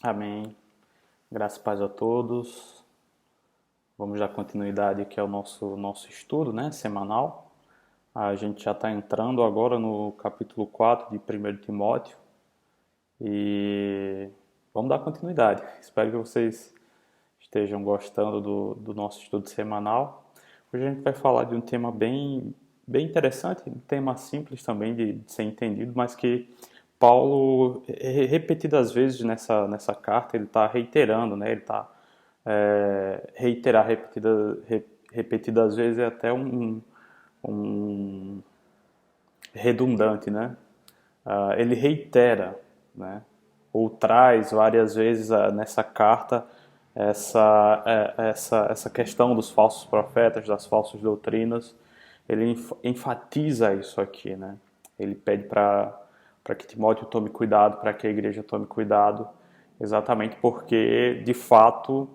Amém. Graças e paz a todos. Vamos dar continuidade aqui ao nosso estudo, né, semanal. A gente já está entrando agora no capítulo 4 de 1 Timóteo e vamos dar continuidade. Espero que vocês estejam gostando do nosso estudo semanal. Hoje a gente vai falar de um tema bem interessante, um tema simples também de ser entendido, mas que Paulo, repetidas vezes nessa carta, ele está reiterando, né? Ele está reiterar repetidas vezes é até um redundante, né? Ele reitera, né? Ou traz várias vezes nessa carta essa questão dos falsos profetas, das falsas doutrinas. Ele enfatiza isso aqui, né? Ele pede para que Timóteo tome cuidado, para que a igreja tome cuidado, exatamente porque, de fato,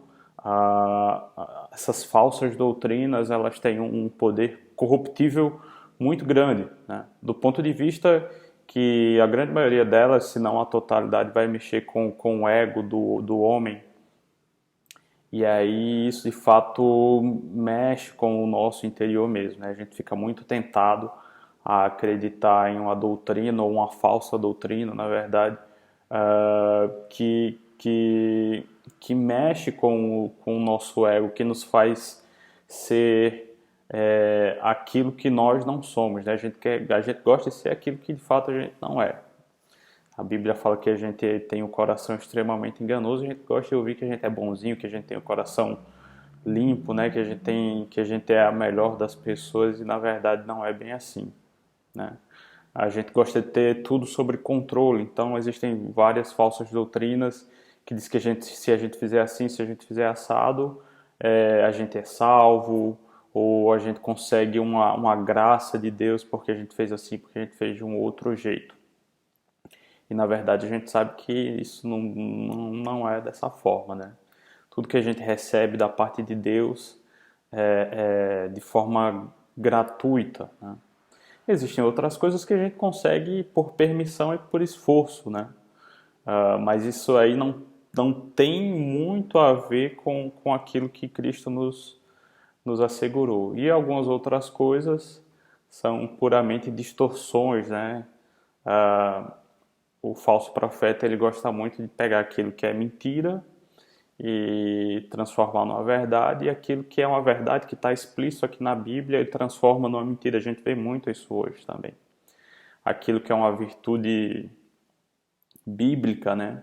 essas falsas doutrinas elas têm um poder corruptível muito grande, né? Do ponto de vista que a grande maioria delas, se não a totalidade, vai mexer com o ego do homem. E aí isso de fato mexe com o nosso interior mesmo, né? A gente fica muito tentado a acreditar em uma doutrina ou uma falsa doutrina, na verdade, que mexe com o nosso ego, que nos faz ser aquilo que nós não somos, né? A gente gosta de ser aquilo que de fato a gente não é. A Bíblia fala que a gente tem um coração extremamente enganoso, a gente gosta de ouvir que a gente é bonzinho, que a gente tem o coração limpo, né? Que a gente é a melhor das pessoas e na verdade não é bem assim, né? A gente gosta de ter tudo sobre controle, então existem várias falsas doutrinas que diz que se a gente fizer assim, se a gente fizer assado, a gente é salvo, ou a gente consegue uma graça de Deus porque a gente fez assim, porque a gente fez de um outro jeito. E na verdade a gente sabe que isso não é dessa forma, né? Tudo que a gente recebe da parte de Deus é de forma gratuita, né? Existem outras coisas que a gente consegue por permissão e por esforço, né? Mas isso aí não tem muito a ver com aquilo que Cristo nos assegurou. E algumas outras coisas são puramente distorções, né? O falso profeta ele gosta muito de pegar aquilo que é mentira e transformar numa verdade, e aquilo que é uma verdade que está explícito aqui na Bíblia ele transforma numa mentira. A gente vê muito isso hoje também. Aquilo que é uma virtude bíblica, né?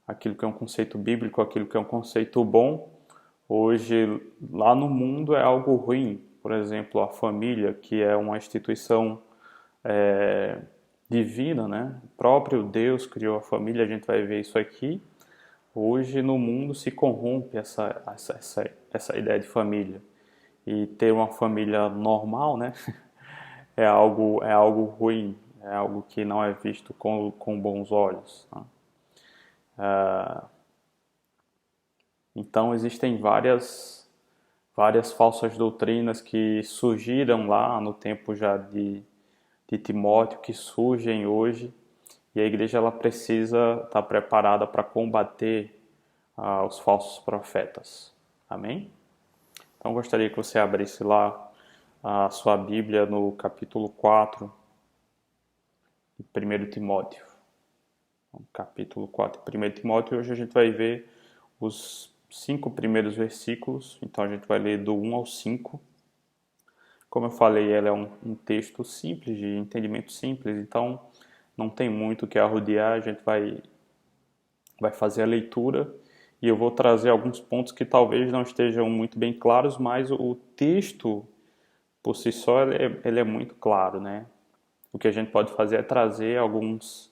Aquilo que é um conceito bíblico, aquilo que é um conceito bom, hoje lá no mundo é algo ruim. Por exemplo, a família, que é uma instituição divina, né? O próprio Deus criou a família, a gente vai ver isso aqui. Hoje no mundo se corrompe essa ideia de família. E ter uma família normal, né? É algo ruim, é algo que não é visto com bons olhos, né? Então existem várias falsas doutrinas que surgiram lá no tempo já de Timóteo, que surgem hoje, e a igreja ela precisa estar preparada para combater os falsos profetas. Amém? Então gostaria que você abrisse lá a sua Bíblia no capítulo 4 de 1 Timóteo. Capítulo 4 de 1 Timóteo, hoje a gente vai ver os 5 primeiros versículos, então a gente vai ler do 1 ao 5. Como eu falei, ela é um texto simples, de entendimento simples, então não tem muito o que arrodear, a gente vai fazer a leitura e eu vou trazer alguns pontos que talvez não estejam muito bem claros, mas o texto por si só ele é muito claro, né? O que a gente pode fazer é trazer alguns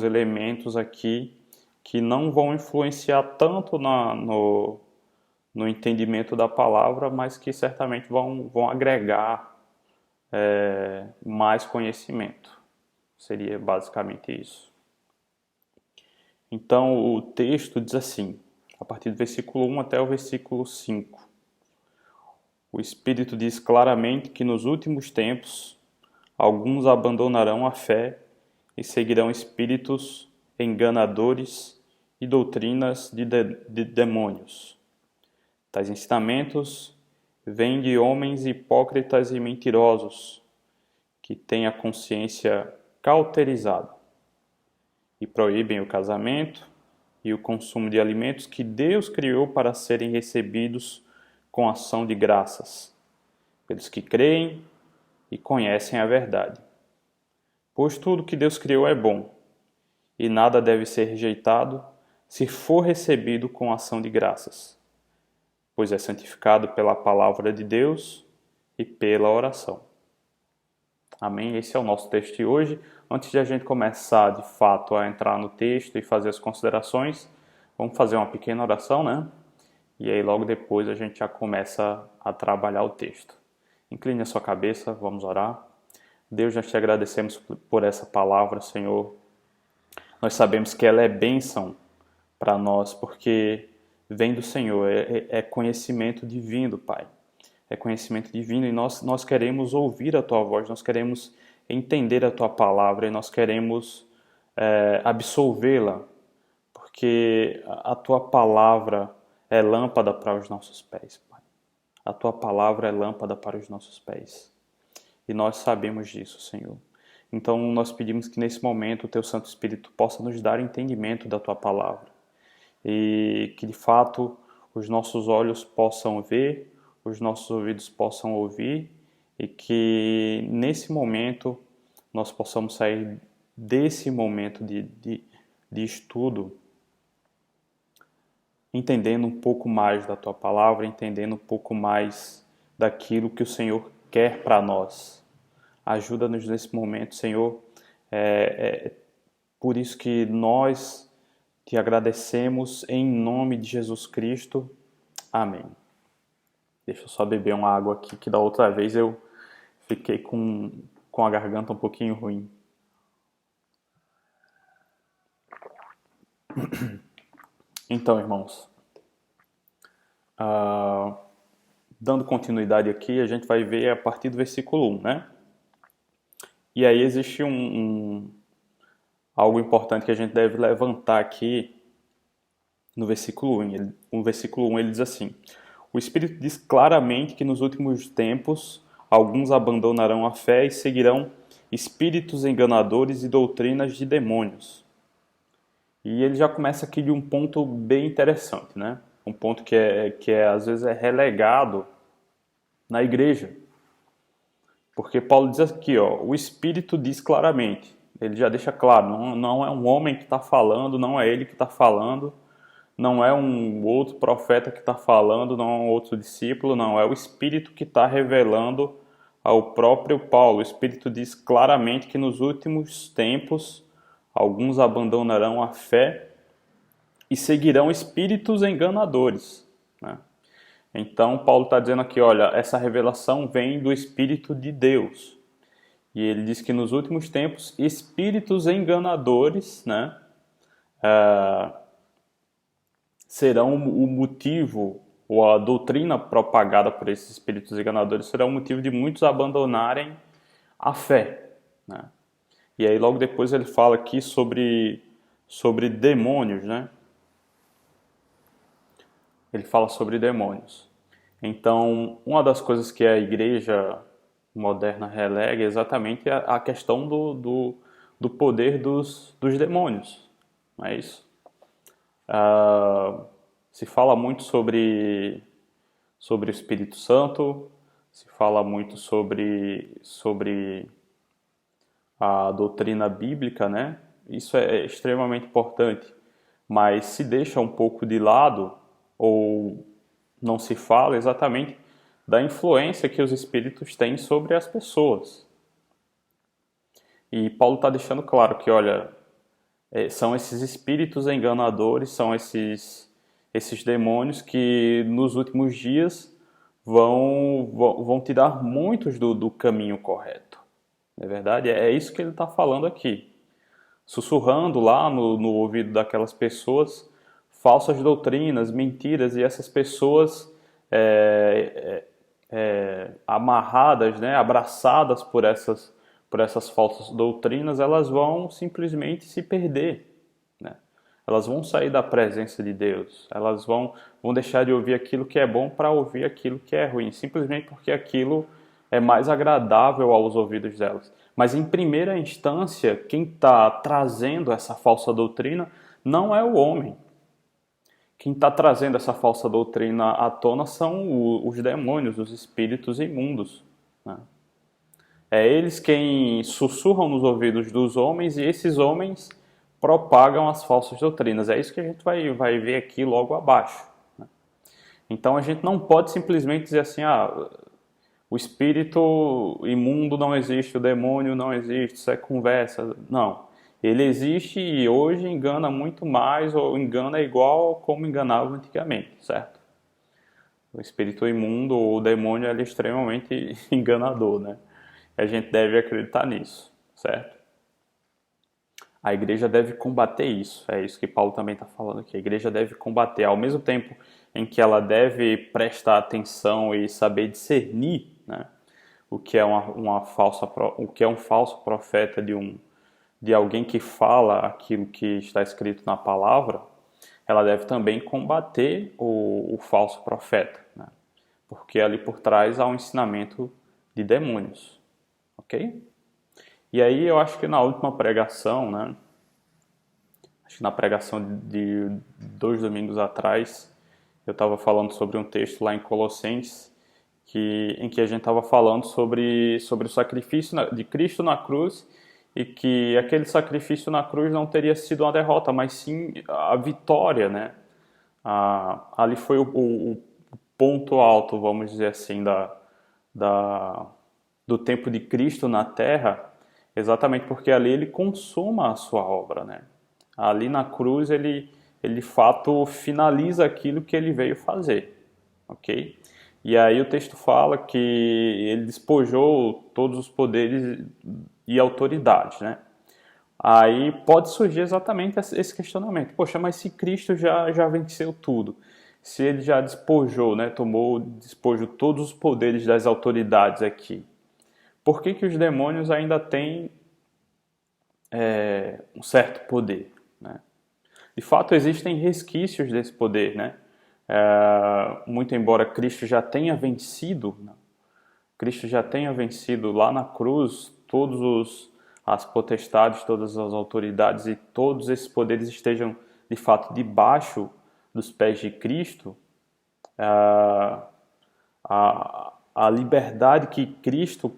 elementos aqui que não vão influenciar tanto no entendimento da palavra, mas que certamente vão agregar mais conhecimento. Seria basicamente isso. Então o texto diz assim, a partir do versículo 1 até o versículo 5. O Espírito diz claramente que nos últimos tempos alguns abandonarão a fé e seguirão espíritos enganadores e doutrinas de demônios. Tais ensinamentos vêm de homens hipócritas e mentirosos, que têm a consciência cauterizada e proíbem o casamento e o consumo de alimentos que Deus criou para serem recebidos com ação de graças, pelos que creem e conhecem a verdade. Pois tudo que Deus criou é bom, e nada deve ser rejeitado se for recebido com ação de graças, pois é santificado pela palavra de Deus e pela oração. Amém? Esse é o nosso texto de hoje. Antes de a gente começar, de fato, a entrar no texto e fazer as considerações, vamos fazer uma pequena oração, né? E aí logo depois a gente já começa a trabalhar o texto. Incline a sua cabeça, vamos orar. Deus, nós te agradecemos por essa palavra, Senhor. Nós sabemos que ela é bênção para nós, porque vem do Senhor, é conhecimento divino, Pai. É conhecimento divino e nós queremos ouvir a Tua voz, nós queremos entender a Tua palavra e nós queremos absolvê-la, porque a Tua palavra é lâmpada para os nossos pés, Pai. A Tua palavra é lâmpada para os nossos pés. E nós sabemos disso, Senhor. Então nós pedimos que nesse momento o Teu Santo Espírito possa nos dar entendimento da Tua palavra. E que de fato os nossos olhos possam ver, os nossos ouvidos possam ouvir e que nesse momento nós possamos sair desse momento de estudo entendendo um pouco mais da Tua palavra, entendendo um pouco mais daquilo que o Senhor quer para nós. Ajuda-nos nesse momento, Senhor. Por isso que nós te agradecemos em nome de Jesus Cristo. Amém. Deixa eu só beber uma água aqui, que da outra vez eu fiquei com a garganta um pouquinho ruim. Então, irmãos, dando continuidade aqui, a gente vai ver a partir do versículo 1, né? E aí existe algo importante que a gente deve levantar aqui no versículo 1. No versículo 1 ele diz assim: o Espírito diz claramente que nos últimos tempos alguns abandonarão a fé e seguirão espíritos enganadores e doutrinas de demônios. E ele já começa aqui de um ponto bem interessante, né? Um ponto que às vezes é relegado na igreja. Porque Paulo diz aqui, o Espírito diz claramente, ele já deixa claro, não é um homem que está falando, não é ele que está falando, não é um outro profeta que está falando, não é um outro discípulo, não, é o Espírito que está revelando ao próprio Paulo. O Espírito diz claramente que nos últimos tempos alguns abandonarão a fé e seguirão espíritos enganadores, né? Então Paulo está dizendo aqui, olha, essa revelação vem do Espírito de Deus. E ele diz que nos últimos tempos espíritos enganadores, né, serão o motivo, ou a doutrina propagada por esses espíritos enganadores será o motivo de muitos abandonarem a fé, né? E aí logo depois ele fala aqui sobre demônios, né? Ele fala sobre demônios. Então, uma das coisas que a igreja moderna relega é exatamente a questão do poder dos demônios, não é isso? Se fala muito sobre o Espírito Santo, se fala muito sobre a doutrina bíblica, né? Isso é extremamente importante, mas se deixa um pouco de lado ou não se fala exatamente da influência que os espíritos têm sobre as pessoas. E Paulo está deixando claro que, olha, são esses espíritos enganadores, são esses demônios que nos últimos dias vão tirar muitos do caminho correto. Não é verdade? É isso que ele está falando aqui. Sussurrando lá no ouvido daquelas pessoas falsas doutrinas, mentiras, e essas pessoas amarradas, né, abraçadas por essas falsas doutrinas, elas vão simplesmente se perder, né? Elas vão sair da presença de Deus. Elas vão deixar de ouvir aquilo que é bom para ouvir aquilo que é ruim, simplesmente porque aquilo é mais agradável aos ouvidos delas. Mas em primeira instância, quem está trazendo essa falsa doutrina não é o homem. Quem está trazendo essa falsa doutrina à tona são os demônios, os espíritos imundos, né? É eles quem sussurram nos ouvidos dos homens e esses homens propagam as falsas doutrinas. É isso que a gente vai ver aqui logo abaixo, né? Então a gente não pode simplesmente dizer assim, o espírito imundo não existe, o demônio não existe, isso é conversa. Não. Ele existe e hoje engana muito mais, ou engana igual como enganava antigamente, certo? O espírito imundo ou o demônio é extremamente enganador, né? A gente deve acreditar nisso, certo? A igreja deve combater isso, é isso que Paulo também está falando aqui. A igreja deve combater, ao mesmo tempo em que ela deve prestar atenção e saber discernir, né, o que é o que é um falso profeta de alguém que fala aquilo que está escrito na palavra. Ela deve também combater o falso profeta, né, porque ali por trás há um ensinamento de demônios. Ok? E aí eu acho que na última pregação, né? Acho que na pregação de 2 domingos atrás, eu estava falando sobre um texto lá em Colossenses, em que a gente estava falando sobre o sacrifício de Cristo na cruz, e que aquele sacrifício na cruz não teria sido uma derrota, mas sim a vitória, né? Ali foi o ponto alto, vamos dizer assim, do tempo de Cristo na Terra, exatamente porque ali ele consuma a sua obra, né? Ali na cruz ele de fato finaliza aquilo que ele veio fazer, ok? E aí o texto fala que ele despojou todos os poderes e autoridades, né? Aí pode surgir exatamente esse questionamento. Poxa, mas se Cristo já venceu tudo, se ele já despojou, né, despojou todos os poderes das autoridades aqui, por que os demônios ainda têm um certo poder, né? De fato, existem resquícios desse poder, né? Muito embora Cristo já tenha vencido, né? Cristo já tenha vencido lá na cruz as potestades, todas as autoridades e todos esses poderes estejam de fato debaixo dos pés de Cristo, a liberdade que Cristo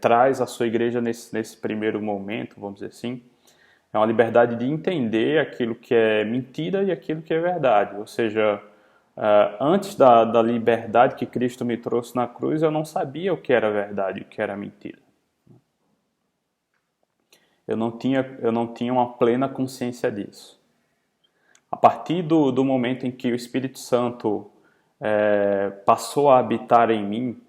traz à sua igreja nesse primeiro momento, vamos dizer assim, é uma liberdade de entender aquilo que é mentira e aquilo que é verdade. Ou seja, antes da liberdade que Cristo me trouxe na cruz, eu não sabia o que era verdade e o que era mentira. Eu não tinha uma plena consciência disso. A partir do momento em que o Espírito Santo passou a habitar em mim,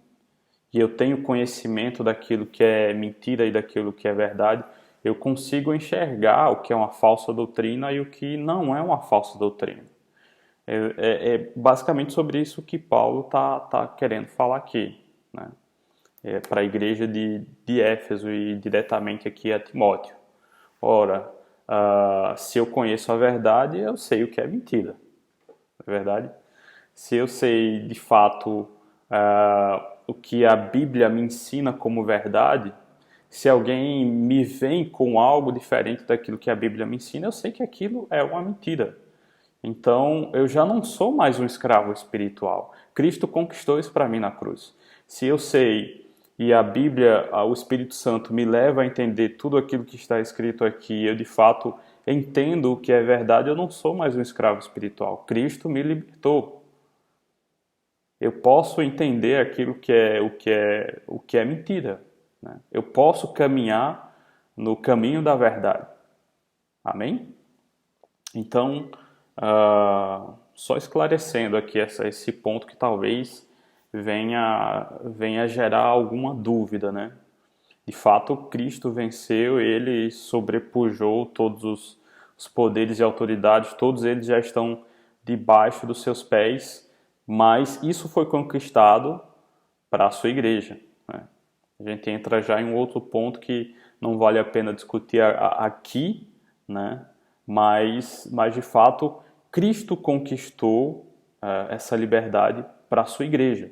e eu tenho conhecimento daquilo que é mentira e daquilo que é verdade, eu consigo enxergar o que é uma falsa doutrina e o que não é uma falsa doutrina. É basicamente sobre isso que Paulo tá querendo falar aqui, né? Para a igreja de Éfeso e diretamente aqui a Timóteo. Ora, se eu conheço a verdade, eu sei o que é mentira. Não é verdade? Se eu sei de fato o que a Bíblia me ensina como verdade, se alguém me vem com algo diferente daquilo que a Bíblia me ensina, eu sei que aquilo é uma mentira. Então, eu já não sou mais um escravo espiritual. Cristo conquistou isso para mim na cruz. Se eu sei e a Bíblia, o Espírito Santo me leva a entender tudo aquilo que está escrito aqui, eu de fato entendo o que é verdade, eu não sou mais um escravo espiritual. Cristo me libertou. Eu posso entender aquilo que é mentira, né? Eu posso caminhar no caminho da verdade. Amém? Então, só esclarecendo aqui esse ponto que talvez venha gerar alguma dúvida, né? De fato, Cristo venceu, ele sobrepujou todos os poderes e autoridades, todos eles já estão debaixo dos seus pés, mas isso foi conquistado para a sua igreja, né? A gente entra já em um outro ponto que não vale a pena discutir aqui, né? mas de fato Cristo conquistou essa liberdade para a sua igreja.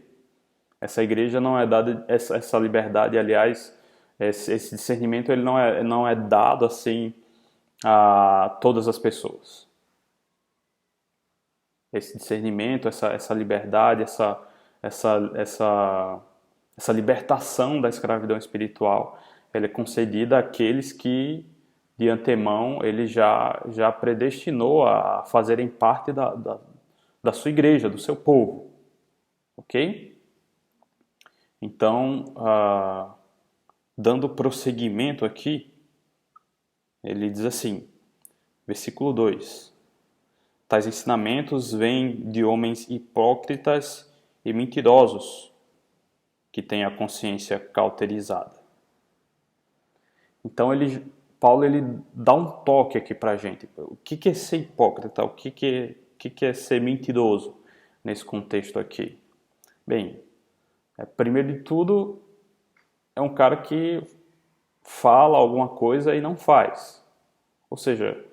Essa igreja não é dada, essa liberdade, aliás, esse discernimento ele não é dado assim a todas as pessoas. Esse discernimento, essa liberdade, essa libertação da escravidão espiritual, ela é concedida àqueles que, de antemão, ele já predestinou a fazerem parte da sua igreja, do seu povo. Ok? Então, dando prosseguimento aqui, ele diz assim, versículo 2: Tais ensinamentos vêm de homens hipócritas e mentirosos, que têm a consciência cauterizada. Então, Paulo dá um toque aqui para a gente. O que é ser hipócrita? O que é ser mentiroso nesse contexto aqui? Bem, primeiro de tudo, é um cara que fala alguma coisa e não faz. Ou seja,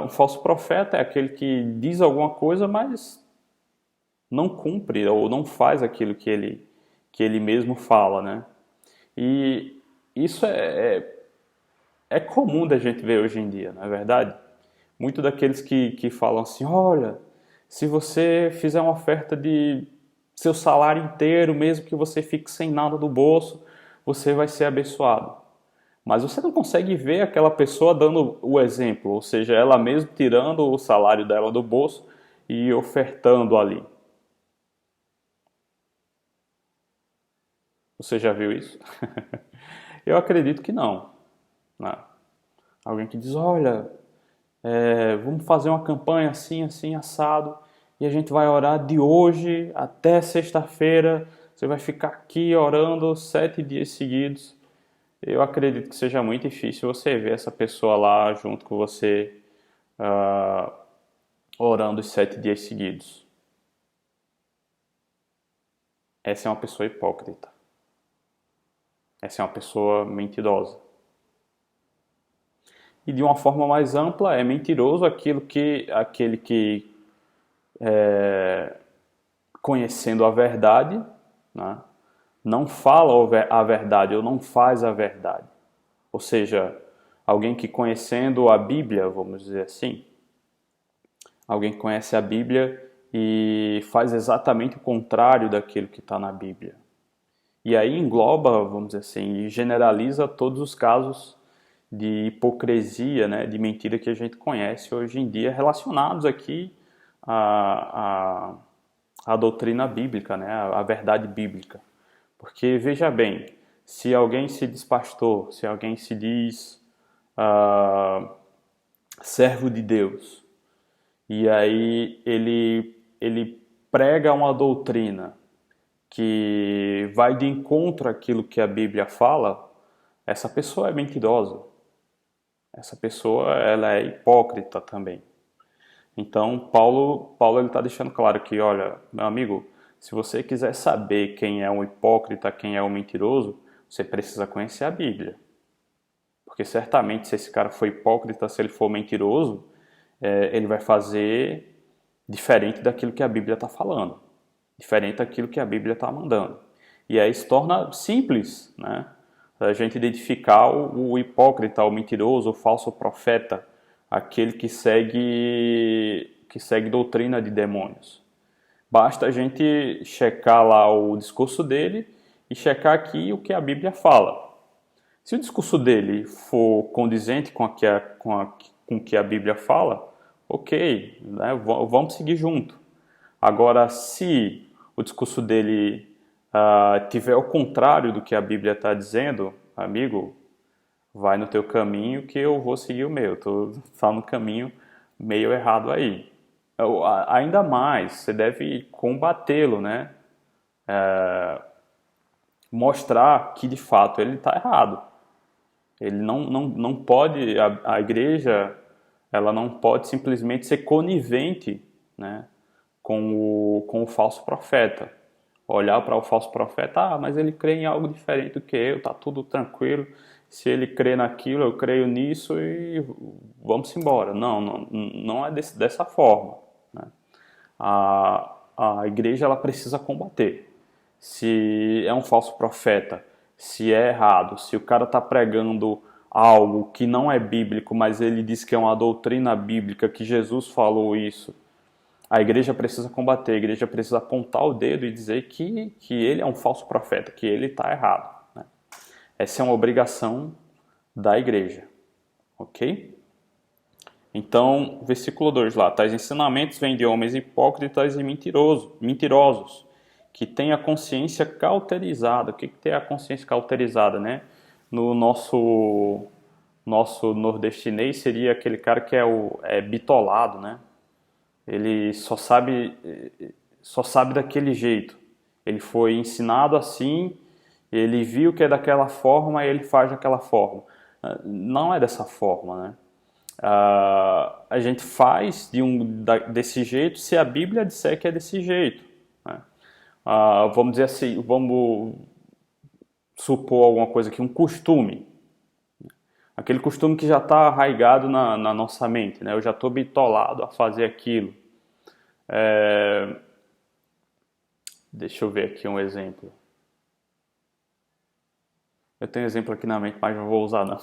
um falso profeta é aquele que diz alguma coisa, mas não cumpre ou não faz aquilo que ele mesmo fala, né? E isso é comum da gente ver hoje em dia, não é verdade? Muitos daqueles que falam assim, olha, se você fizer uma oferta de seu salário inteiro, mesmo que você fique sem nada do bolso, você vai ser abençoado. Mas você não consegue ver aquela pessoa dando o exemplo, ou seja, ela mesma tirando o salário dela do bolso e ofertando ali. Você já viu isso? Eu acredito que não. Não. Alguém que diz, olha, vamos fazer uma campanha assim, assim, assado, e a gente vai orar de hoje até sexta-feira, você vai ficar aqui orando 7 dias seguidos. Eu acredito que seja muito difícil você ver essa pessoa lá junto com você orando os 7 dias seguidos. Essa é uma pessoa hipócrita. Essa é uma pessoa mentirosa. E de uma forma mais ampla, é mentiroso aquele que conhecendo a verdade, né, não fala a verdade ou não faz a verdade. Ou seja, alguém que conhecendo a Bíblia, vamos dizer assim, alguém que conhece a Bíblia e faz exatamente o contrário daquilo que está na Bíblia. E aí engloba, vamos dizer assim, e generaliza todos os casos de hipocrisia, né, de mentira que a gente conhece hoje em dia, relacionados aqui à doutrina bíblica, né, à verdade bíblica. Porque, veja bem, se alguém se diz pastor, se alguém se diz servo de Deus, e aí ele prega uma doutrina que vai de encontro àquilo que a Bíblia fala, essa pessoa é mentirosa. Essa pessoa ela é hipócrita também. Então, Paulo ele está deixando claro que, olha, meu amigo, se você quiser saber quem é um hipócrita, quem é um mentiroso, você precisa conhecer a Bíblia. Porque certamente se esse cara for hipócrita, se ele for mentiroso, ele vai fazer diferente daquilo que a Bíblia está falando. Diferente daquilo que a Bíblia está mandando. E aí se torna simples, né? A gente identificar o hipócrita, o mentiroso, o falso profeta, aquele que segue doutrina de demônios. Basta a gente checar lá o discurso dele e checar aqui o que a Bíblia fala. Se o discurso dele for condizente com o que a Bíblia fala, ok, né, vamos seguir junto. Agora, se o discurso dele tiver o contrário do que a Bíblia está dizendo, amigo, vai no teu caminho que eu vou seguir o meu. Tu está no caminho meio errado aí. Ainda mais, você deve combatê-lo, né? Mostrar que de fato ele está errado. Ele não pode, a igreja, ela não pode simplesmente ser conivente, né, com o falso profeta. Olhar para o falso profeta, mas ele crê em algo diferente do que eu, tá tudo tranquilo. se ele crê naquilo, eu creio nisso e vamos embora. Não é dessa forma, né? A igreja ela precisa combater. Se é um falso profeta, se é errado, se o cara está pregando algo que não é bíblico, mas ele diz que é uma doutrina bíblica, que Jesus falou isso, a igreja precisa combater, a igreja precisa apontar o dedo e dizer que ele é um falso profeta, que ele está errado, né? Essa é uma obrigação da igreja, ok? Então, versículo 2 lá, tais ensinamentos vêm de homens hipócritas e mentirosos, que têm a consciência cauterizada. O que é a consciência cauterizada, né? No nosso nordestinês seria aquele cara que é bitolado, né? Ele só sabe daquele jeito. Ele foi ensinado assim, ele viu que é daquela forma e ele faz daquela forma. Não é dessa forma, né? A gente faz desse jeito se a Bíblia disser que é desse jeito, né? Vamos dizer assim, vamos supor alguma coisa aqui, um costume. Aquele costume que já está arraigado na nossa mente, né? Eu já estou bitolado a fazer aquilo. Deixa eu ver aqui um exemplo. Eu tenho um exemplo aqui na mente, mas não vou usar não.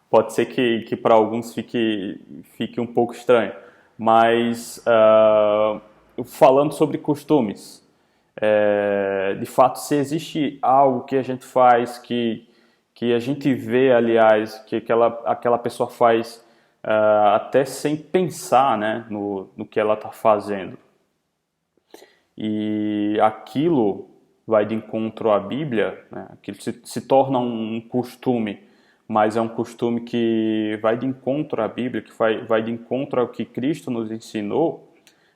Pode ser que para alguns fique um pouco estranho. Mas falando sobre costumes, de fato, se existe algo que a gente faz, que a gente vê, aliás, que aquela pessoa faz até sem pensar, né, no que ela está fazendo, e aquilo vai de encontro à Bíblia, né, aquilo se torna um costume, mas é um costume que vai de encontro à Bíblia, que vai de encontro ao que Cristo nos ensinou,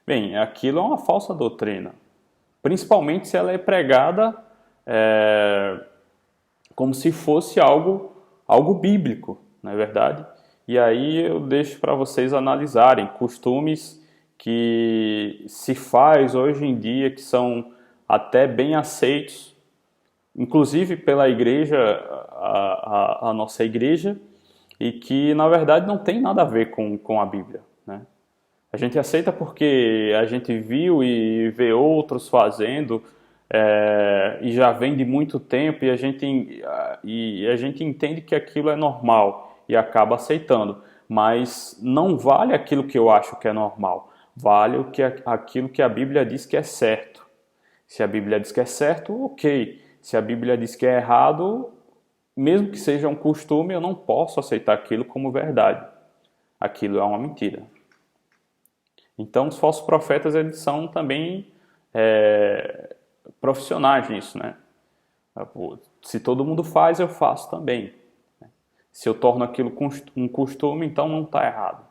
bem, aquilo é uma falsa doutrina. Principalmente se ela é pregada como se fosse algo bíblico, não é verdade? E aí eu deixo para vocês analisarem costumes que se faz hoje em dia, que são até bem aceitos, inclusive pela igreja, a nossa igreja, e que na verdade não tem nada a ver com a Bíblia, né? A gente aceita porque a gente viu e vê outros fazendo, e já vem de muito tempo, e a gente entende que aquilo é normal e acaba aceitando. Mas não vale aquilo que eu acho que é normal, vale aquilo que a Bíblia diz que é certo. Se a Bíblia diz que é certo, ok. Se a Bíblia diz que é errado, mesmo que seja um costume, eu não posso aceitar aquilo como verdade. Aquilo é uma mentira. Então, os falsos profetas, eles são também profissionais nisso, né? Se todo mundo faz, eu faço também. Se eu torno aquilo um costume, então não está errado.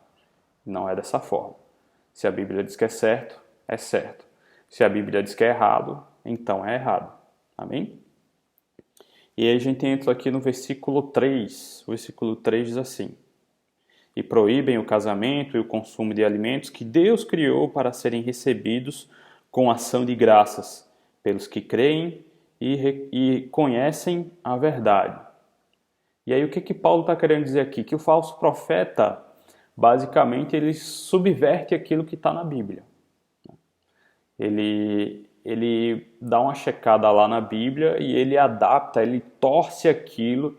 Não é dessa forma. Se a Bíblia diz que é certo, é certo. Se a Bíblia diz que é errado, então é errado. Amém? E aí a gente entra aqui no versículo 3. O versículo 3 diz assim: e proíbem o casamento e o consumo de alimentos que Deus criou para serem recebidos com ação de graças pelos que creem e conhecem a verdade. E aí o que Paulo está querendo dizer aqui? Que o falso profeta, basicamente, ele subverte aquilo que está na Bíblia. Ele dá uma checada lá na Bíblia e ele adapta, ele torce aquilo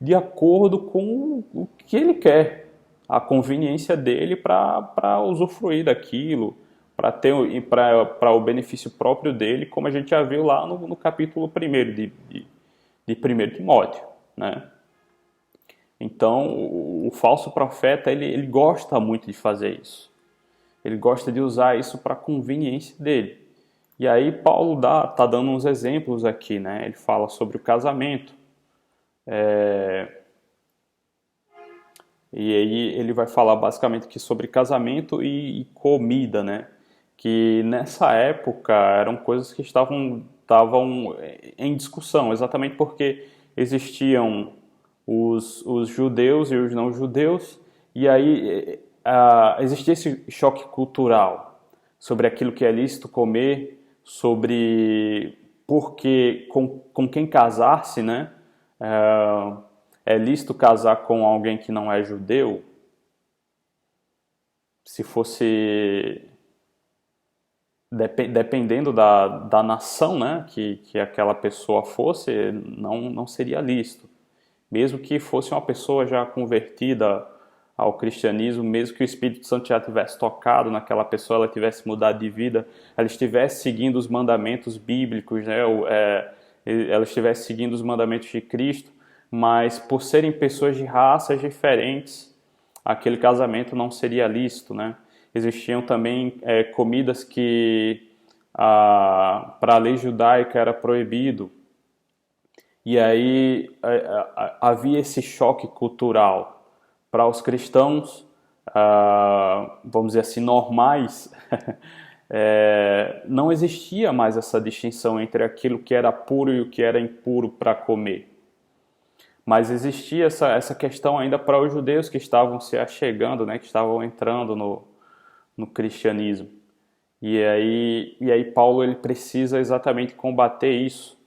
de acordo com o que ele quer, a conveniência dele para usufruir daquilo, para o benefício próprio dele, como a gente já viu lá no capítulo 1 de 1 Timóteo, né? Então, o falso profeta, ele gosta muito de fazer isso. Ele gosta de usar isso para a conveniência dele. E aí Paulo tá dando uns exemplos aqui, né? Ele fala sobre o casamento. E aí ele vai falar basicamente aqui sobre casamento e comida, né? Que nessa época eram coisas que estavam em discussão, exatamente porque existiam os judeus e os não judeus, e aí existia esse choque cultural sobre aquilo que é lícito comer, sobre com quem casar-se, né? É lícito casar com alguém que não é judeu? Se fosse dependendo da nação, né, que aquela pessoa fosse, não seria lícito. Mesmo que fosse uma pessoa já convertida ao cristianismo, mesmo que o Espírito Santo já tivesse tocado naquela pessoa, ela tivesse mudado de vida, ela estivesse seguindo os mandamentos bíblicos, né, ela estivesse seguindo os mandamentos de Cristo, mas por serem pessoas de raças diferentes, aquele casamento não seria lícito, né? Existiam também comidas que para a lei judaica era proibido. E aí havia esse choque cultural. Para os cristãos, vamos dizer assim, normais, não existia mais essa distinção entre aquilo que era puro e o que era impuro para comer. Mas existia essa questão ainda para os judeus que estavam se achegando, né, que estavam entrando no cristianismo. E aí Paulo ele precisa exatamente combater isso.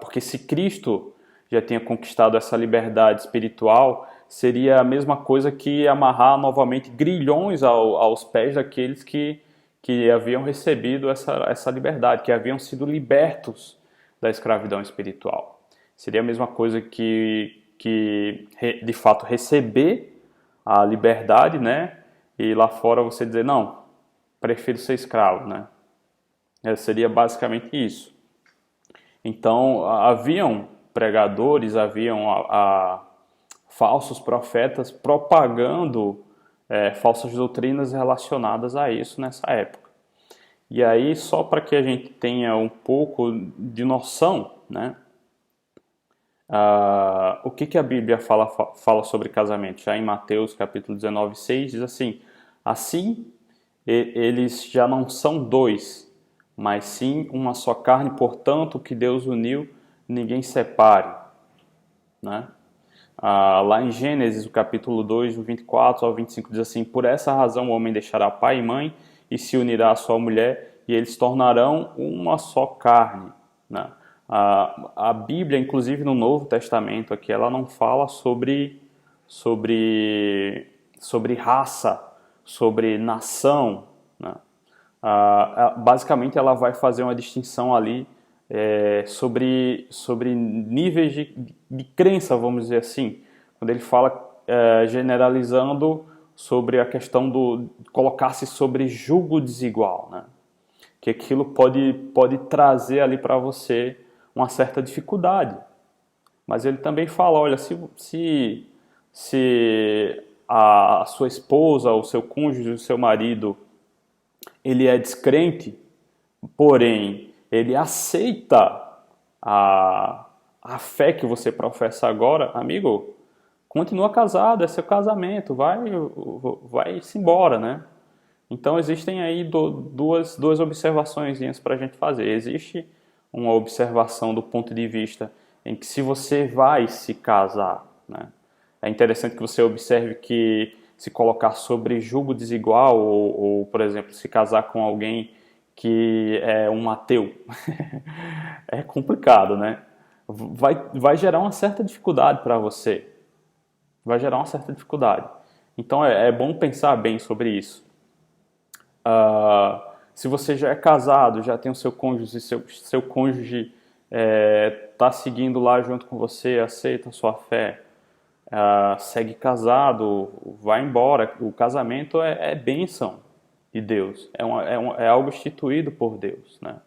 Porque se Cristo já tinha conquistado essa liberdade espiritual, seria a mesma coisa que amarrar novamente grilhões aos pés daqueles que haviam recebido essa liberdade, que haviam sido libertos da escravidão espiritual. Seria a mesma coisa que de fato receber a liberdade, né? E lá fora você dizer, não, prefiro ser escravo, né? Seria basicamente isso. Então, haviam pregadores, haviam falsos profetas propagando falsas doutrinas relacionadas a isso nessa época. E aí, só para que a gente tenha um pouco de noção, né? O que a Bíblia fala sobre casamento? Já em Mateus capítulo 19, 6, diz assim, eles já não são dois, mas sim uma só carne, portanto, o que Deus uniu, ninguém separe. Né? Lá em Gênesis, o capítulo 2, do 24 ao 25, diz assim, por essa razão o homem deixará pai e mãe e se unirá à sua mulher e eles tornarão uma só carne. Né? A Bíblia, inclusive no Novo Testamento, aqui, ela não fala sobre raça, sobre nação. Né? Basicamente, ela vai fazer uma distinção ali sobre níveis de crença, vamos dizer assim. Quando ele fala, generalizando, sobre a questão do colocar-se sobre julgo desigual, né? Que aquilo pode trazer ali para você uma certa dificuldade. Mas ele também fala, olha, se a sua esposa, o seu cônjuge, o seu marido, ele é descrente, porém, ele aceita a fé que você professa agora, amigo, continua casado, é seu casamento, vai-se embora, né? Então, existem aí duas observações para a gente fazer. Existe uma observação do ponto de vista em que se você vai se casar, né, é interessante que você observe que se colocar sobre julgo desigual ou, por exemplo, se casar com alguém que é um ateu, é complicado, né? Vai gerar uma certa dificuldade para você. Vai gerar uma certa dificuldade. Então, é bom pensar bem sobre isso. Se você já é casado, já tem o seu cônjuge, e seu cônjuge está seguindo lá junto com você, aceita a sua fé, segue casado, vai embora. O casamento é bênção de Deus, é algo instituído por Deus, né?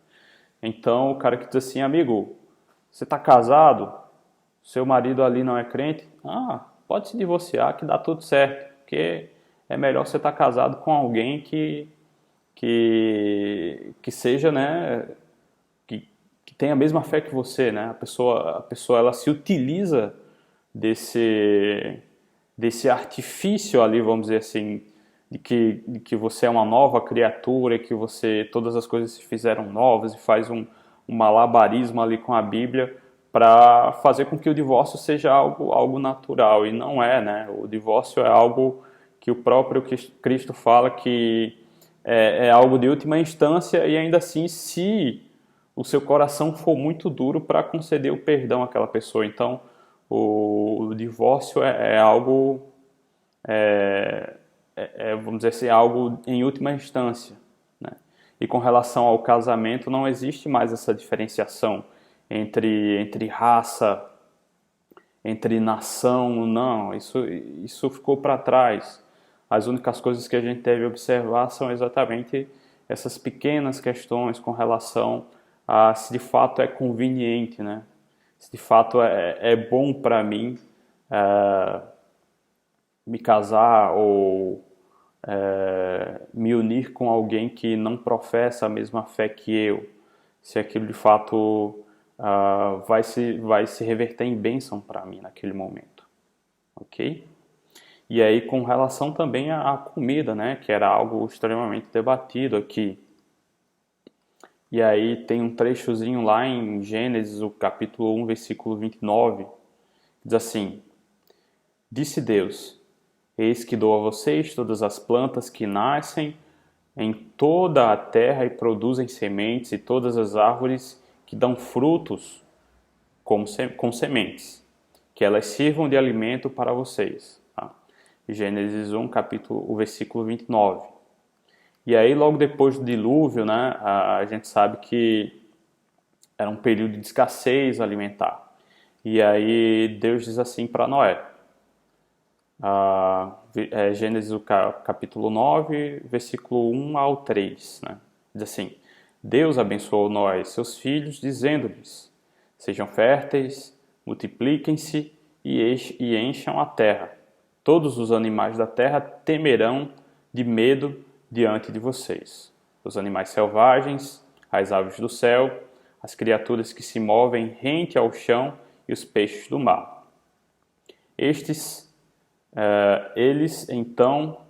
Então o cara que diz assim, amigo, você está casado, seu marido ali não é crente, pode se divorciar que dá tudo certo, porque é melhor você estar casado com alguém que seja, né, que tenha a mesma fé que você, né? A pessoa ela se utiliza desse artifício ali, vamos dizer assim, de que você é uma nova criatura, que todas as coisas se fizeram novas e faz um malabarismo ali com a Bíblia para fazer com que o divórcio seja algo natural, e não é, né? O divórcio é algo que o próprio Cristo fala que é algo de última instância, e ainda assim, se o seu coração for muito duro para conceder o perdão àquela pessoa. Então, o divórcio é algo, vamos dizer assim, algo em última instância, né? E com relação ao casamento, não existe mais essa diferenciação entre raça, entre nação, não, isso ficou para trás. As únicas coisas que a gente deve observar são exatamente essas pequenas questões com relação a se de fato é conveniente, né? Se de fato é bom para mim me casar ou me unir com alguém que não professa a mesma fé que eu, se aquilo de fato vai se reverter em bênção para mim naquele momento, ok? E aí com relação também à comida, né, que era algo extremamente debatido aqui. E aí tem um trechozinho lá em Gênesis, o capítulo 1, versículo 29, diz assim: Disse Deus: Eis que dou a vocês todas as plantas que nascem em toda a terra e produzem sementes, e todas as árvores que dão frutos com sementes, que elas sirvam de alimento para vocês. Tá? Gênesis 1, o versículo 29. E aí, logo depois do dilúvio, né, a gente sabe que era um período de escassez alimentar. E aí Deus diz assim para Noé, Gênesis capítulo 9, versículo 1 ao 3, né? Diz assim: Deus abençoou Noé e seus filhos, dizendo-lhes: Sejam férteis, multipliquem-se e encham a terra. Todos os animais da terra temerão de medo diante de vocês. Os animais selvagens, as aves do céu, as criaturas que se movem rente ao chão e os peixes do mar. Eles então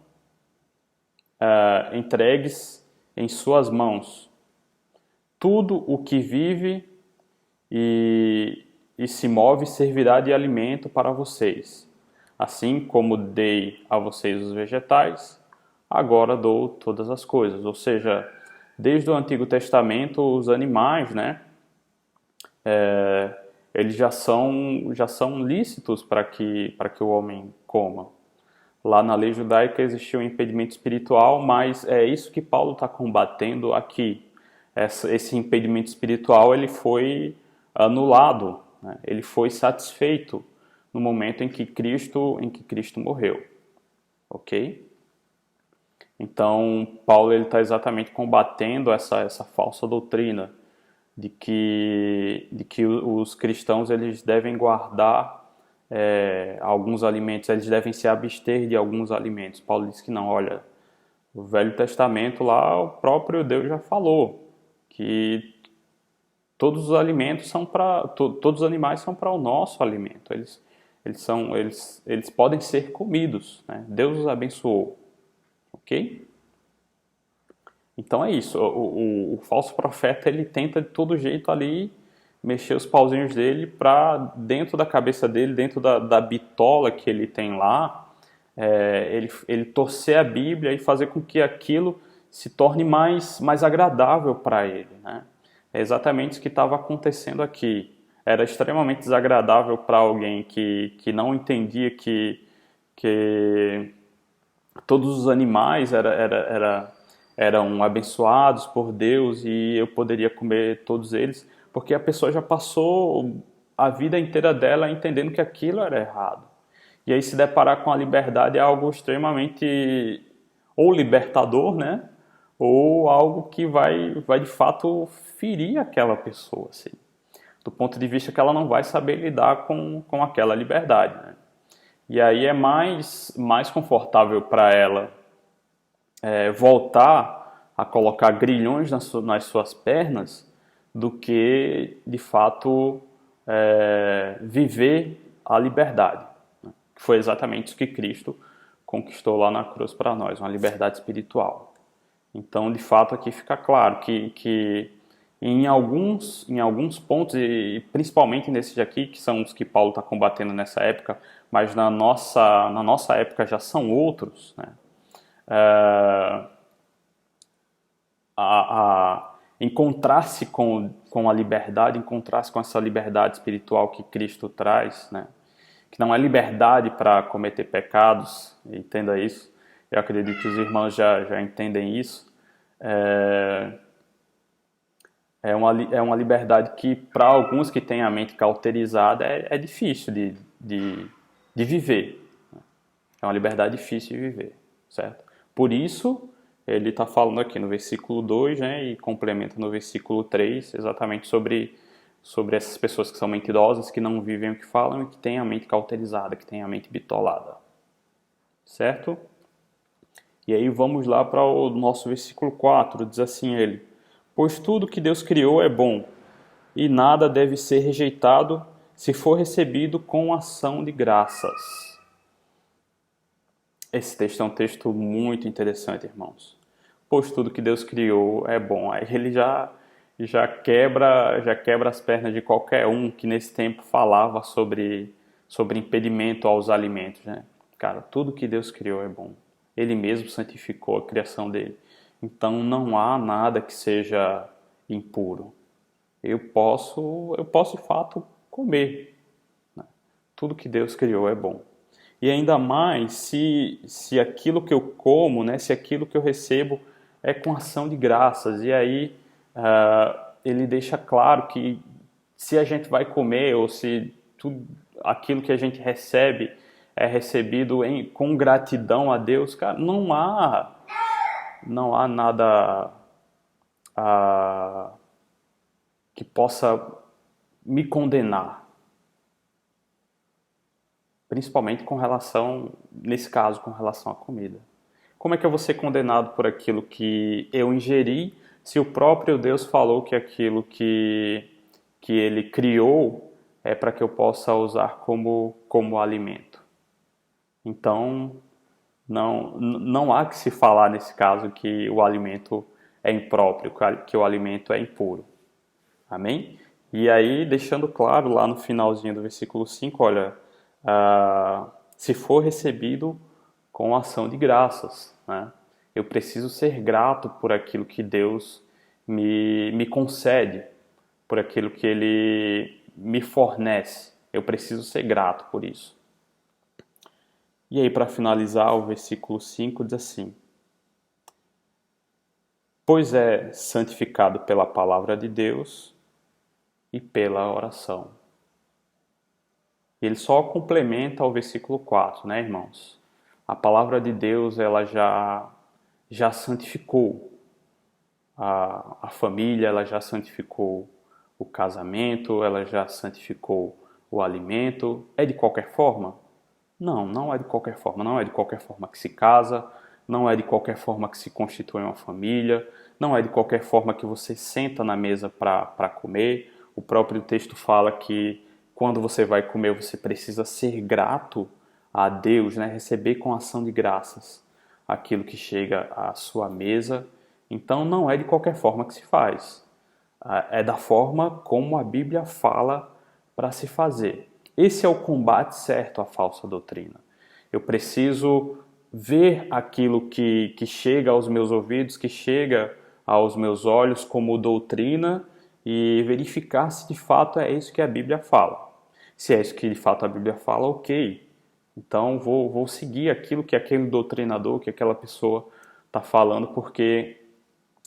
entregues em suas mãos. Tudo o que vive e se move servirá de alimento para vocês. Assim como dei a vocês os vegetais, agora dou todas as coisas. Ou seja, desde o Antigo Testamento, os animais, né, eles já são lícitos para que o homem coma. Lá na lei judaica existia um impedimento espiritual, mas é isso que Paulo está combatendo aqui. Esse impedimento espiritual ele foi anulado, né? Ele foi satisfeito no momento em que Cristo morreu, ok? Então Paulo está exatamente combatendo essa falsa doutrina de que os cristãos eles devem guardar alguns alimentos, eles devem se abster de alguns alimentos. Paulo diz que não, olha, o Velho Testamento lá o próprio Deus já falou que todos os alimentos são para todos os animais são para o nosso alimento. Eles podem ser comidos, né? Deus os abençoou, ok? Então é isso. O falso profeta ele tenta de todo jeito ali mexer os pauzinhos dele para dentro da cabeça dele, dentro da bitola que ele tem lá, ele torcer a Bíblia e fazer com que aquilo se torne mais agradável para ele, né? É exatamente o que estava acontecendo aqui. Era extremamente desagradável para alguém que não entendia que todos os animais eram abençoados por Deus e eu poderia comer todos eles, porque a pessoa já passou a vida inteira dela entendendo que aquilo era errado. E aí se deparar com a liberdade é algo extremamente ou libertador, né? Ou algo que vai de fato ferir aquela pessoa, assim, do ponto de vista que ela não vai saber lidar com aquela liberdade, né? E aí é mais confortável para ela voltar a colocar grilhões nas suas pernas do que, de fato, viver a liberdade, né? Que foi exatamente isso que Cristo conquistou lá na cruz para nós, uma liberdade espiritual. Então, de fato, aqui fica claro que em alguns pontos, e principalmente nesses aqui, que são os que Paulo está combatendo nessa época, mas na nossa época já são outros, né? Encontrar-se com a liberdade, encontrar-se com essa liberdade espiritual que Cristo traz, né? que não é liberdade para cometer pecados, entenda isso. Eu acredito que os irmãos já entendem isso. É uma liberdade que, para alguns que têm a mente cauterizada, é difícil de viver. É uma liberdade difícil de viver, certo? Por isso, ele está falando aqui no versículo 2, né, e complementa no versículo 3, exatamente sobre essas pessoas que são mentirosas, que não vivem o que falam e que têm a mente cauterizada, que têm a mente bitolada. Certo? E aí vamos lá para o nosso versículo 4, diz assim ele: pois tudo que Deus criou é bom, e nada deve ser rejeitado se for recebido com ação de graças. Esse texto é um texto muito interessante, irmãos. Pois tudo que Deus criou é bom. Aí ele já quebra as pernas de qualquer um que nesse tempo falava sobre impedimento aos alimentos, né? Cara, tudo que Deus criou é bom. Ele mesmo santificou a criação dele. Então não há nada que seja impuro. Eu posso de fato comer, né? Tudo que Deus criou é bom. E ainda mais se aquilo que eu como, né, se aquilo que eu recebo é com ação de graças. E aí ele deixa claro que se a gente vai comer ou se tudo aquilo que a gente recebe é recebido com gratidão a Deus, cara, não há nada que possa me condenar. Principalmente com relação, nesse caso, com relação à comida. Como é que eu vou ser condenado por aquilo que eu ingeri, se o próprio Deus falou que aquilo que Ele criou é para que eu possa usar como alimento? Então, não há que se falar nesse caso que o alimento é impróprio, que o alimento é impuro. Amém? E aí, deixando claro lá no finalzinho do versículo 5, olha, se for recebido com ação de graças, né? Eu preciso ser grato por aquilo que Deus me concede, por aquilo que Ele me fornece. Eu preciso ser grato por isso. E aí, para finalizar, o versículo 5 diz assim: pois é santificado pela palavra de Deus e pela oração. Ele só complementa o versículo 4, né, irmãos? A palavra de Deus, ela já santificou a família, ela já santificou o casamento, ela já santificou o alimento. É de qualquer forma? Não é de qualquer forma. Não é de qualquer forma que se casa, não é de qualquer forma que se constitui uma família, não é de qualquer forma que você senta na mesa para comer. O próprio texto fala que quando você vai comer, você precisa ser grato a Deus, né? Receber com ação de graças aquilo que chega à sua mesa. Então não é de qualquer forma que se faz. É da forma como a Bíblia fala para se fazer. Esse é o combate certo à falsa doutrina. Eu preciso ver aquilo que chega aos meus ouvidos, que chega aos meus olhos como doutrina e verificar se de fato é isso que a Bíblia fala. Se é isso que de fato a Bíblia fala, ok. Então vou seguir aquilo que aquele doutrinador, que aquela pessoa está falando, porque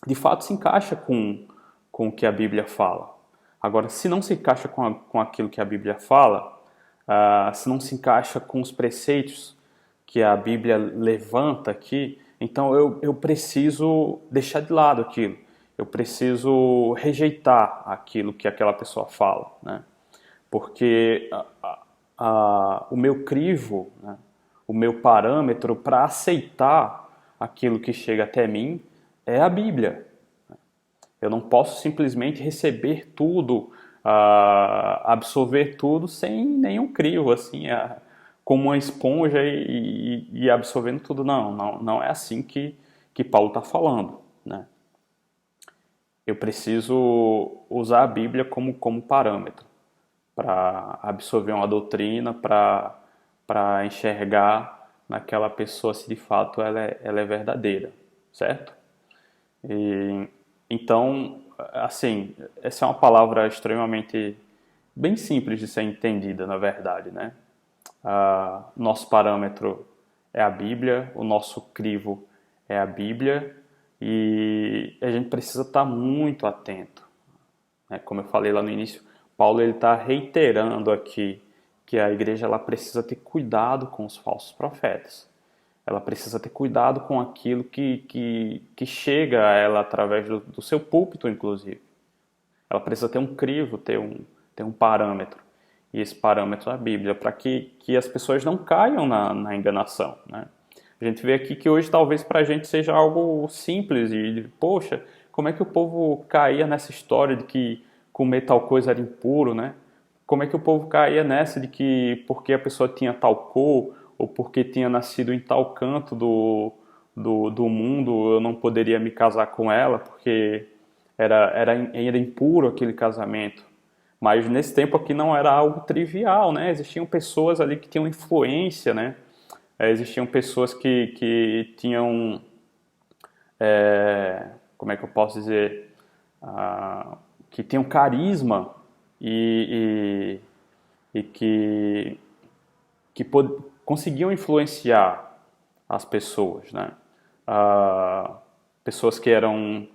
de fato se encaixa com o que a Bíblia fala. Agora, se não se encaixa com aquilo que a Bíblia fala, se não se encaixa com os preceitos que a Bíblia levanta aqui, então eu preciso deixar de lado aquilo. Eu preciso rejeitar aquilo que aquela pessoa fala, né? Porque o meu crivo, né, o meu parâmetro para aceitar aquilo que chega até mim é a Bíblia. Eu não posso simplesmente receber tudo, absorver tudo sem nenhum crivo, assim, como uma esponja e absorvendo tudo. Não é assim que Paulo está falando, né? Eu preciso usar a Bíblia como parâmetro para absorver uma doutrina, para enxergar naquela pessoa se de fato ela é verdadeira, certo? Então, assim, essa é uma palavra extremamente bem simples de ser entendida, na verdade, né? Nosso parâmetro é a Bíblia, o nosso crivo é a Bíblia, e a gente precisa estar muito atento, né? Como eu falei lá no início, Paulo está reiterando aqui que a igreja ela precisa ter cuidado com os falsos profetas. Ela precisa ter cuidado com aquilo que chega a ela através do seu púlpito, inclusive. Ela precisa ter um crivo, ter um parâmetro. E esse parâmetro é a Bíblia, para que as pessoas não caiam na enganação, né? A gente vê aqui que hoje talvez para a gente seja algo simples e, poxa, como é que o povo caía nessa história de que comer tal coisa era impuro, né? Como é que o povo caía nessa de que porque a pessoa tinha tal cor ou porque tinha nascido em tal canto do mundo eu não poderia me casar com ela porque era impuro aquele casamento. Mas nesse tempo aqui não era algo trivial, né? Existiam pessoas ali que tinham influência, né? Existiam pessoas que tinham, como é que eu posso dizer, que tinham carisma e conseguiam influenciar as pessoas, né? Pessoas que eram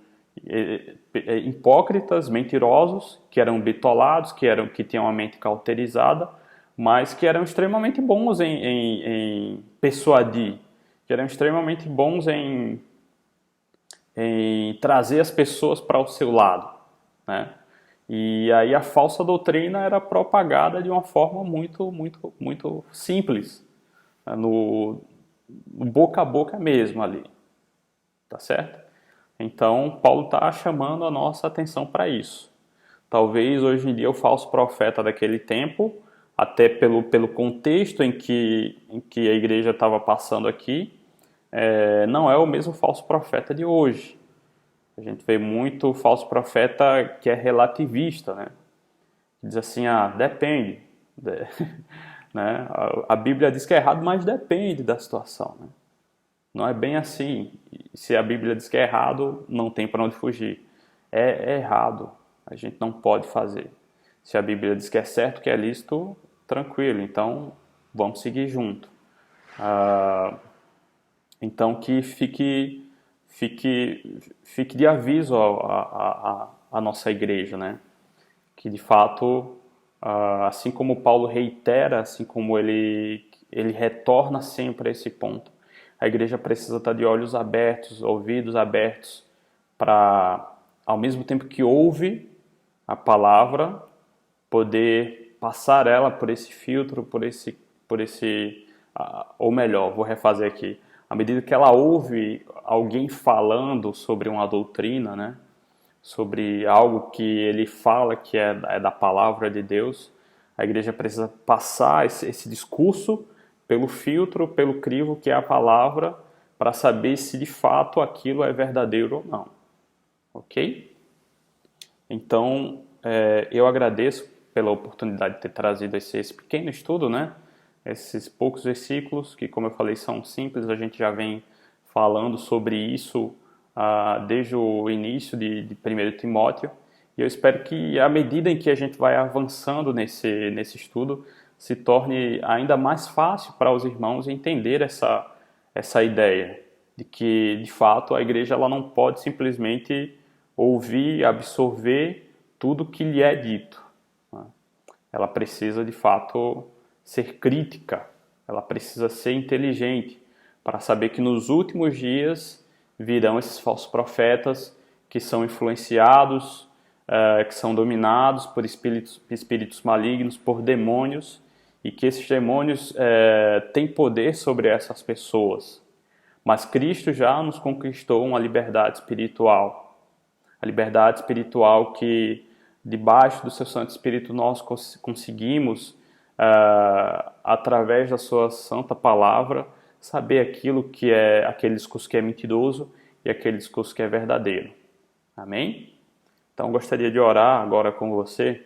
hipócritas, mentirosos, que eram bitolados, que tinham a mente cauterizada, mas que eram extremamente bons em persuadir, que eram extremamente bons em trazer as pessoas para o seu lado, né? E aí a falsa doutrina era propagada de uma forma muito simples, né? No boca a boca mesmo ali, tá certo? Então Paulo está chamando a nossa atenção para isso. Talvez hoje em dia o falso profeta daquele tempo, até pelo contexto em que a igreja estava passando aqui, não é o mesmo falso profeta de hoje. A gente vê muito falso profeta que é relativista, né? Diz assim, depende. Né? A Bíblia diz que é errado, mas depende da situação, né? Não é bem assim. Se a Bíblia diz que é errado, não tem para onde fugir. É errado. A gente não pode fazer. Se a Bíblia diz que é certo, que é lícito, tranquilo. Então, vamos seguir junto. Então, que fique de aviso a nossa igreja, né? Que, de fato, assim como Paulo reitera, assim como ele retorna sempre a esse ponto, a igreja precisa estar de olhos abertos, ouvidos abertos, para, ao mesmo tempo que ouve a palavra, poder passar ela por esse filtro, ou melhor, vou refazer aqui, à medida que ela ouve alguém falando sobre uma doutrina, né, sobre algo que ele fala que é da palavra de Deus, a igreja precisa passar esse discurso pelo filtro, pelo crivo que é a palavra, para saber se de fato aquilo é verdadeiro ou não. Ok? Então, eu agradeço pela oportunidade de ter trazido esse pequeno estudo, né? Esses poucos versículos que, como eu falei, são simples, a gente já vem falando sobre isso desde o início de 1 Timóteo, e eu espero que à medida em que a gente vai avançando nesse estudo, se torne ainda mais fácil para os irmãos entender essa ideia de que, de fato, a igreja ela não pode simplesmente ouvir, absorver tudo que lhe é dito, né? Ela precisa, de fato, ser crítica, ela precisa ser inteligente para saber que nos últimos dias virão esses falsos profetas que são influenciados, que são dominados por espíritos malignos, por demônios, e que esses demônios têm poder sobre essas pessoas. Mas Cristo já nos conquistou uma liberdade espiritual. A liberdade espiritual que, debaixo do seu Santo Espírito, nós conseguimos, através da sua santa palavra, saber aquele discurso que é mentiroso e aquele discurso que é verdadeiro. Amém? Então, gostaria de orar agora com você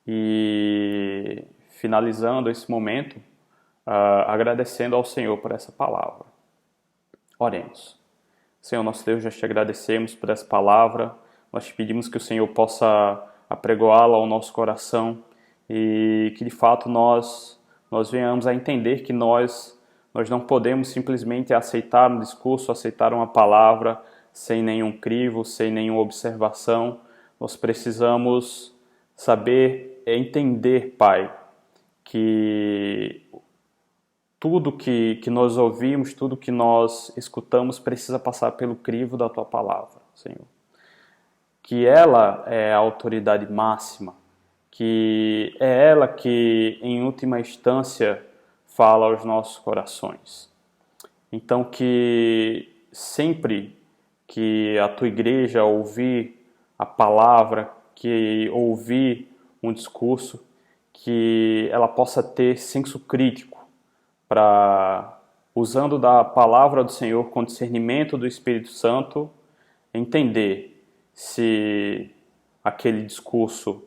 e, finalizando esse momento, agradecendo ao Senhor por essa palavra. Oremos. Senhor, nosso Deus, nós te agradecemos por essa palavra, nós te pedimos que o Senhor possa apregoá-la ao nosso coração e que, de fato, nós nós venhamos a entender que nós não podemos simplesmente aceitar um discurso, aceitar uma palavra sem nenhum crivo, sem nenhuma observação. Nós precisamos saber entender, Pai, que tudo que nós ouvimos, tudo que nós escutamos precisa passar pelo crivo da Tua palavra, Senhor. Que ela é a autoridade máxima, que é ela que, em última instância, fala aos nossos corações. Então, que sempre que a Tua igreja ouvir a palavra, que ouvir um discurso, que ela possa ter senso crítico para, usando da palavra do Senhor com discernimento do Espírito Santo, entender se aquele discurso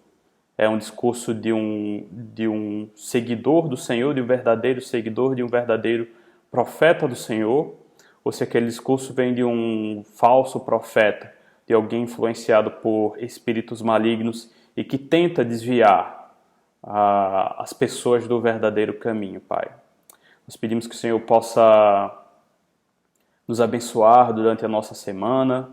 é um discurso de um seguidor do Senhor, de um verdadeiro seguidor, de um verdadeiro profeta do Senhor, ou se aquele discurso vem de um falso profeta, de alguém influenciado por espíritos malignos e que tenta desviar as pessoas do verdadeiro caminho, Pai. Nós pedimos que o Senhor possa nos abençoar durante a nossa semana,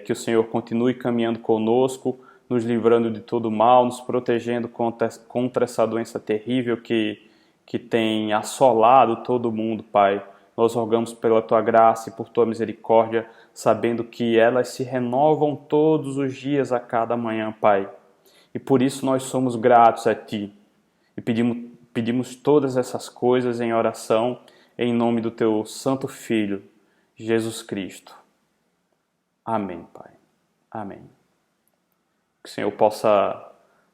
que o Senhor continue caminhando conosco, nos livrando de todo mal, nos protegendo contra essa doença terrível que tem assolado todo mundo, Pai. Nós rogamos pela Tua graça e por Tua misericórdia, sabendo que elas se renovam todos os dias a cada manhã, Pai. E por isso nós somos gratos a Ti. E pedimos todas essas coisas em oração, em nome do Teu Santo Filho, Jesus Cristo. Amém, Pai. Amém. Que o Senhor possa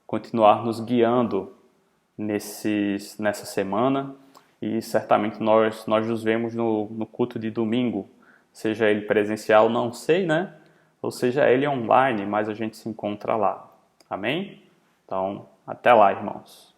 continuar nos guiando nessa semana e certamente nós nos vemos no culto de domingo, seja ele presencial, não sei, né? Ou seja ele online, mas a gente se encontra lá. Amém? Então, até lá, irmãos.